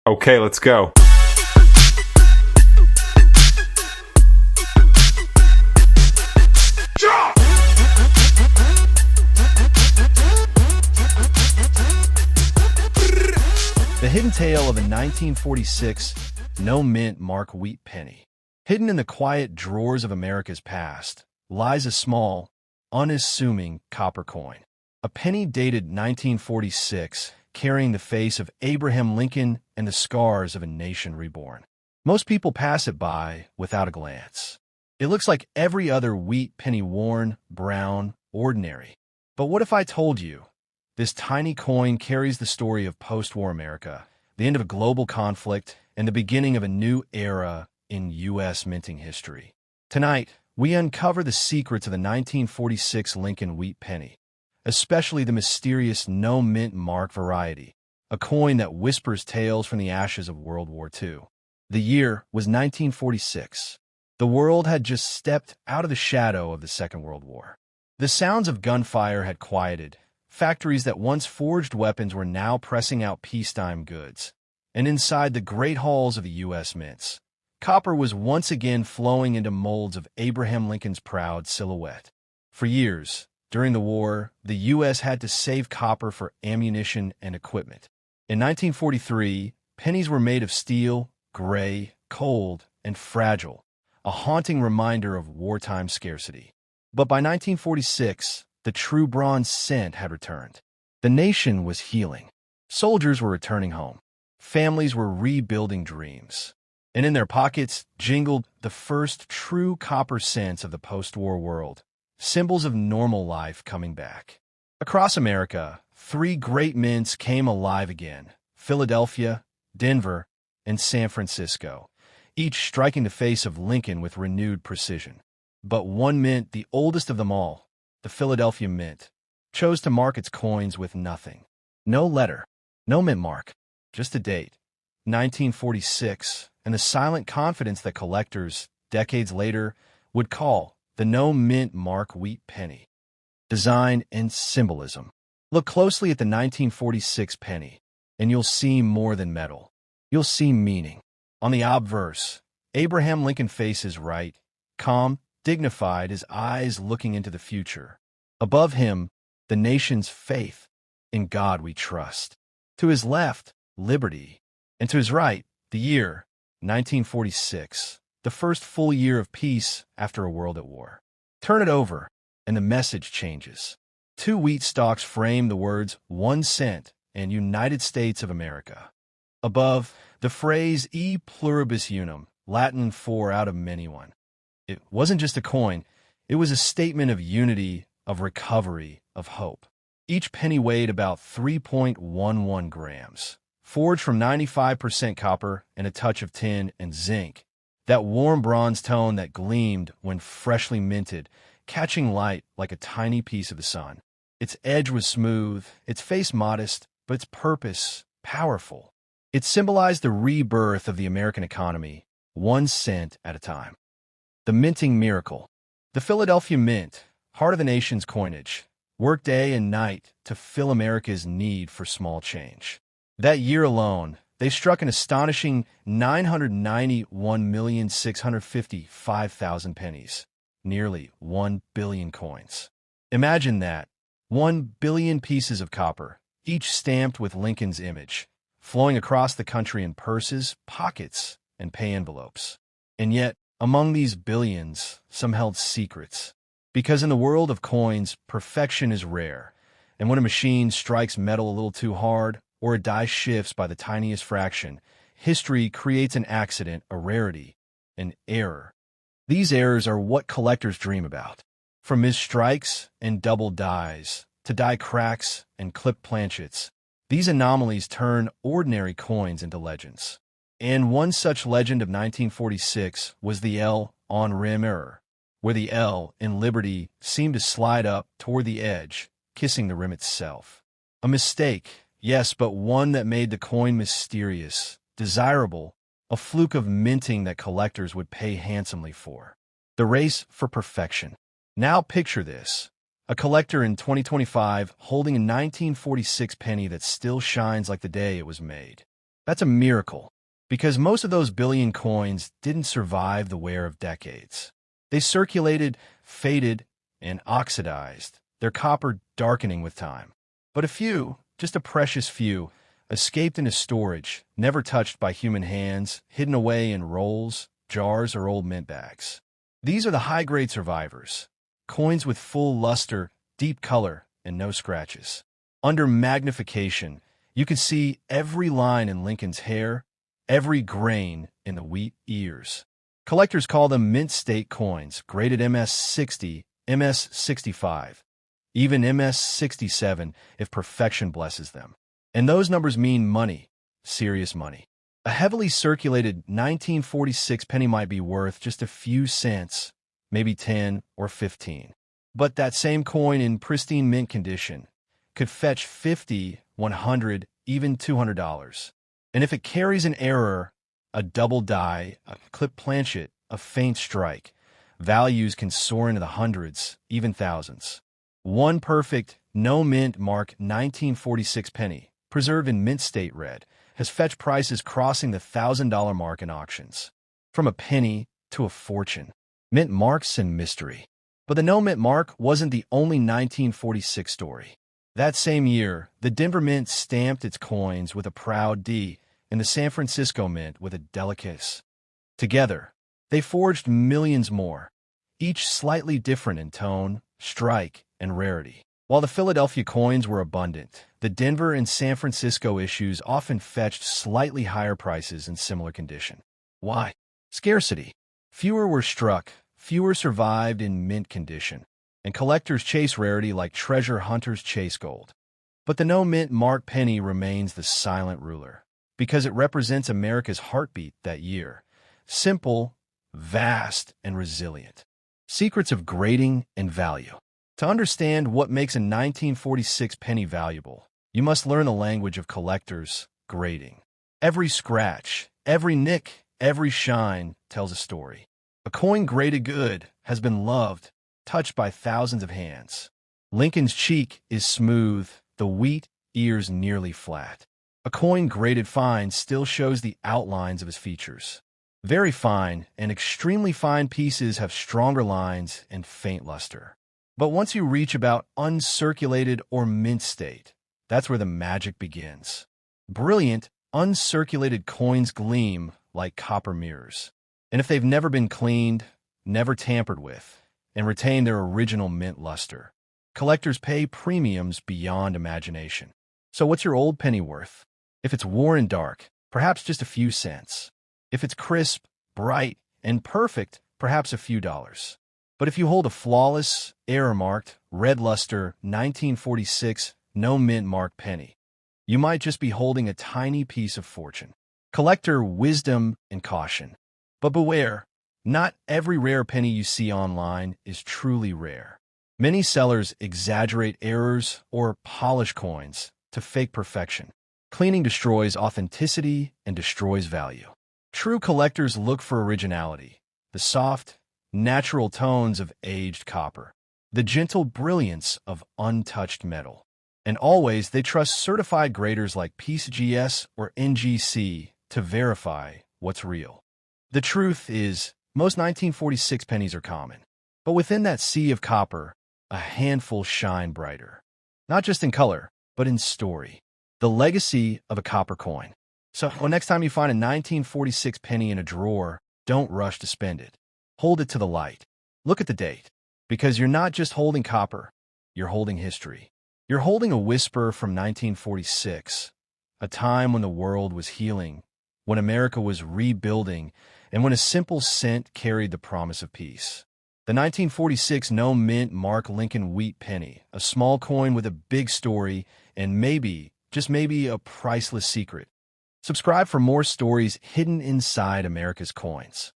Okay, let's go. The hidden tale of a 1946 no-mint mark wheat penny. Hidden in the quiet drawers of America's past lies a small, unassuming copper coin. A penny dated 1946, carrying the face of Abraham Lincoln and the scars of a nation reborn. Most people pass it by without a glance. It looks like every other wheat penny, worn, brown, ordinary. But what if I told you this tiny coin carries the story of post-war America, the end of a global conflict, and the beginning of a new era in U.S. minting history? Tonight, we uncover the secrets of the 1946 Lincoln wheat penny, especially the mysterious no-mint mark variety, a coin that whispers tales from the ashes of World War II. The year was 1946. The world had just stepped out of the shadow of the Second World War. The sounds of gunfire had quieted. Factories that once forged weapons were now pressing out peacetime goods. And inside the great halls of the U.S. mints, copper was once again flowing into molds of Abraham Lincoln's proud silhouette. For years, during the war, the U.S. had to save copper for ammunition and equipment. In 1943, pennies were made of steel, gray, cold, and fragile, a haunting reminder of wartime scarcity. But by 1946, the true bronze cent had returned. The nation was healing. Soldiers were returning home. Families were rebuilding dreams. And in their pockets jingled the first true copper cents of the post-war world, symbols of normal life coming back. Across America, three great mints came alive again: Philadelphia, Denver, and San Francisco, each striking the face of Lincoln with renewed precision. But one mint, the oldest of them all, the Philadelphia Mint, chose to mark its coins with nothing. No letter, no mint mark, just a date, 1946, and the silent confidence that collectors, decades later, would call the no-mint mark wheat penny. Design and symbolism. Look closely at the 1946 penny, and you'll see more than metal. You'll see meaning. On the obverse, Abraham Lincoln faces right, calm, dignified, his eyes looking into the future. Above him, the nation's faith: "In God we trust." To his left, liberty. And to his right, the year, 1946, the first full year of peace after a world at war. Turn it over, and the message changes. Two wheat stalks frame the words "1 cent" and "United States of America." Above, the phrase "E pluribus unum," Latin for "out of many one." It wasn't just a coin, it was a statement of unity, of recovery, of hope. Each penny weighed about 3.11 grams, forged from 95% copper and a touch of tin and zinc, that warm bronze tone that gleamed when freshly minted, catching light like a tiny piece of the sun. Its edge was smooth, its face modest, but its purpose powerful. It symbolized the rebirth of the American economy, 1 cent at a time. The minting miracle. The Philadelphia Mint, heart of the nation's coinage, worked day and night to fill America's need for small change. That year alone, they struck an astonishing 991,655,000 pennies, nearly 1 billion coins. Imagine that, 1 billion pieces of copper, each stamped with Lincoln's image, flowing across the country in purses, pockets, and pay envelopes. And yet, among these billions, some held secrets. Because in the world of coins, perfection is rare, and when a machine strikes metal a little too hard, or a die shifts by the tiniest fraction, history creates an accident, a rarity, an error. These errors are what collectors dream about. From misstrikes and double dies, to die cracks and clipped planchets, these anomalies turn ordinary coins into legends. And one such legend of 1946 was the L on rim error, where the L in Liberty seemed to slide up toward the edge, kissing the rim itself. A mistake, yes, but one that made the coin mysterious, desirable, a fluke of minting that collectors would pay handsomely for. The race for perfection. Now picture this: a collector in 2025 holding a 1946 penny that still shines like the day it was made. That's a miracle, because most of those billion coins didn't survive the wear of decades. They circulated, faded, and oxidized, their copper darkening with time. But a few, just a precious few, escaped into storage, never touched by human hands, hidden away in rolls, jars, or old mint bags. These are the high-grade survivors, coins with full luster, deep color, and no scratches. Under magnification, you can see every line in Lincoln's hair, every grain in the wheat ears. Collectors call them mint state coins, graded MS-60, MS-65, even MS-67 if perfection blesses them. And those numbers mean money, serious money. A heavily circulated 1946 penny might be worth just a few cents, maybe 10 or 15. But that same coin in pristine mint condition could fetch $50, $100, even $200. And if it carries an error, a double die, a clipped planchet, a faint strike, values can soar into the hundreds, even thousands. One perfect, no mint mark 1946 penny, preserved in mint state red, has fetched prices crossing the $1,000 mark in auctions. From a penny to a fortune. Mint marks and mystery. But the no mint mark wasn't the only 1946 story. That same year, the Denver Mint stamped its coins with a proud D, and the San Francisco Mint with a delicate S. Together, they forged millions more, each slightly different in tone, strike, and rarity. While the Philadelphia coins were abundant, the Denver and San Francisco issues often fetched slightly higher prices in similar condition. Why? Scarcity. Fewer were struck, fewer survived in mint condition, and collectors chase rarity like treasure hunters chase gold. But the no mint mark penny remains the silent ruler, because it represents America's heartbeat that year. Simple, vast, and resilient. Secrets of grading and value. To understand what makes a 1946 penny valuable, you must learn the language of collectors, grading. Every scratch, every nick, every shine tells a story. A coin graded good has been loved, touched by thousands of hands. Lincoln's cheek is smooth, the wheat ears nearly flat. A coin graded fine still shows the outlines of his features. Very fine and extremely fine pieces have stronger lines and faint luster. But once you reach about uncirculated or mint state, that's where the magic begins. Brilliant, uncirculated coins gleam like copper mirrors. And if they've never been cleaned, never tampered with, and retain their original mint luster, collectors pay premiums beyond imagination. So what's your old penny worth? If it's worn and dark, perhaps just a few cents. If it's crisp, bright, and perfect, perhaps a few dollars. But if you hold a flawless, error-marked, red luster 1946 no mint mark penny, you might just be holding a tiny piece of fortune. Collector wisdom and caution. But beware, not every rare penny you see online is truly rare. Many sellers exaggerate errors or polish coins to fake perfection. Cleaning destroys authenticity and destroys value. True collectors look for originality, the soft, natural tones of aged copper, the gentle brilliance of untouched metal. And always they trust certified graders like PCGS or NGC to verify what's real. The truth is, most 1946 pennies are common, but within that sea of copper, a handful shine brighter. Not just in color, but in story. The legacy of a copper coin. So next time you find a 1946 penny in a drawer, don't rush to spend it. Hold it to the light. Look at the date, because you're not just holding copper, you're holding history. You're holding a whisper from 1946, a time when the world was healing, when America was rebuilding, and when a simple cent carried the promise of peace. The 1946 no mint mark Lincoln wheat penny, a small coin with a big story and maybe, just maybe, a priceless secret. Subscribe for more stories hidden inside America's coins.